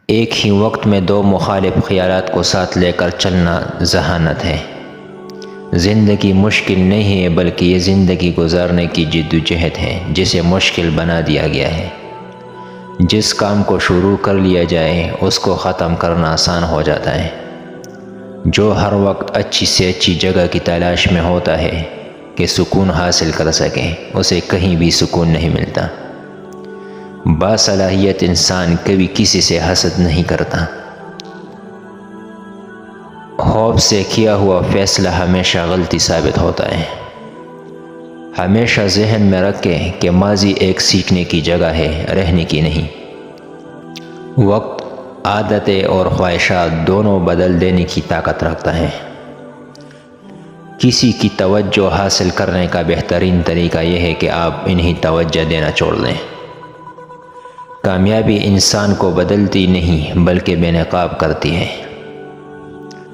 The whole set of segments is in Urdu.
ایک ہی وقت میں دو مخالف خیالات کو ساتھ لے کر چلنا ذہانت ہے۔ زندگی مشکل نہیں ہے بلکہ یہ زندگی گزارنے کی جدوجہد ہے جسے مشکل بنا دیا گیا ہے۔ جس کام کو شروع کر لیا جائے اس کو ختم کرنا آسان ہو جاتا ہے۔ جو ہر وقت اچھی سے اچھی جگہ کی تلاش میں ہوتا ہے کہ سکون حاصل کر سکے، اسے کہیں بھی سکون نہیں ملتا۔ باصلاحیت انسان کبھی کسی سے حسد نہیں کرتا۔ خوف سے کیا ہوا فیصلہ ہمیشہ غلطی ثابت ہوتا ہے۔ ہمیشہ ذہن میں رکھیں کہ ماضی ایک سیکھنے کی جگہ ہے، رہنے کی نہیں۔ وقت، عادتیں اور خواہشات دونوں بدل دینے کی طاقت رکھتا ہے۔ کسی کی توجہ حاصل کرنے کا بہترین طریقہ یہ ہے کہ آپ انہیں توجہ دینا چھوڑ دیں۔ کامیابی انسان کو بدلتی نہیں بلکہ بے نقاب کرتی ہے۔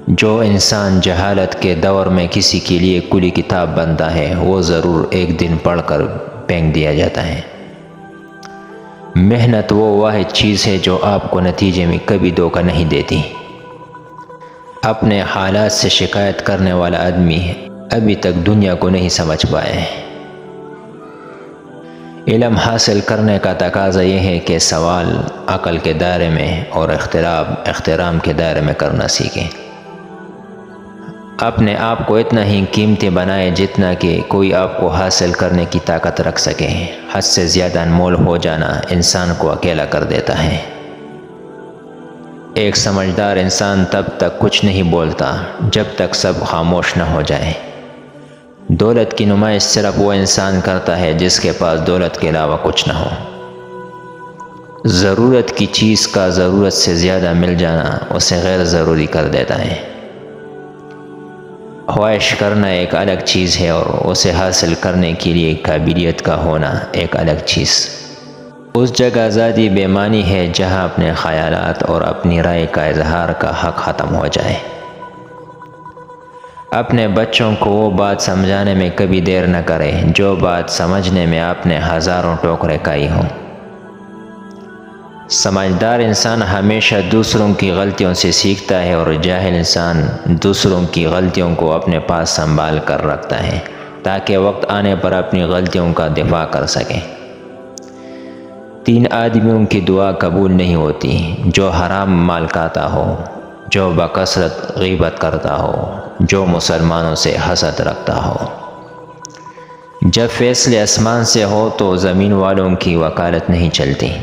جو انسان جہالت کے دور میں کسی کے لیے کھلی کتاب بنتا ہے وہ ضرور ایک دن پڑھ کر پھینک دیا جاتا ہے۔ محنت وہ واحد چیز ہے جو آپ کو نتیجے میں کبھی دھوکہ نہیں دیتی۔ اپنے حالات سے شکایت کرنے والا آدمی ابھی تک دنیا کو نہیں سمجھ پایا ہے۔ علم حاصل کرنے کا تقاضا یہ ہے کہ سوال عقل کے دائرے میں اور احترام کے دائرے میں کرنا سیکھیں۔ اپنے آپ کو اتنا ہی قیمتی بنائیں جتنا کہ کوئی آپ کو حاصل کرنے کی طاقت رکھ سکے۔ حد سے زیادہ انمول ہو جانا انسان کو اکیلا کر دیتا ہے۔ ایک سمجھدار انسان تب تک کچھ نہیں بولتا جب تک سب خاموش نہ ہو جائے۔ دولت کی نمائش صرف وہ انسان کرتا ہے جس کے پاس دولت کے علاوہ کچھ نہ ہو۔ ضرورت کی چیز کا ضرورت سے زیادہ مل جانا اسے غیر ضروری کر دیتا ہے۔ خواہش کرنا ایک الگ چیز ہے اور اسے حاصل کرنے کے لیے قابلیت کا ہونا ایک الگ چیز۔ اس جگہ آزادی بے معنی ہے جہاں اپنے خیالات اور اپنی رائے کا اظہار کا حق ختم ہو جائے۔ اپنے بچوں کو وہ بات سمجھانے میں کبھی دیر نہ کرے جو بات سمجھنے میں آپ نے ہزاروں ٹوکرے کھائی ہوں۔ سمجھدار انسان ہمیشہ دوسروں کی غلطیوں سے سیکھتا ہے اور جاہل انسان دوسروں کی غلطیوں کو اپنے پاس سنبھال کر رکھتا ہے تاکہ وقت آنے پر اپنی غلطیوں کا دفاع کر سکے۔ 3 آدمیوں کی دعا قبول نہیں ہوتی: جو حرام مال کھاتا ہو، جو بکثرت غیبت کرتا ہو، جو مسلمانوں سے حسد رکھتا ہو۔ جب فیصلے آسمان سے ہو تو زمین والوں کی وکالت نہیں چلتی۔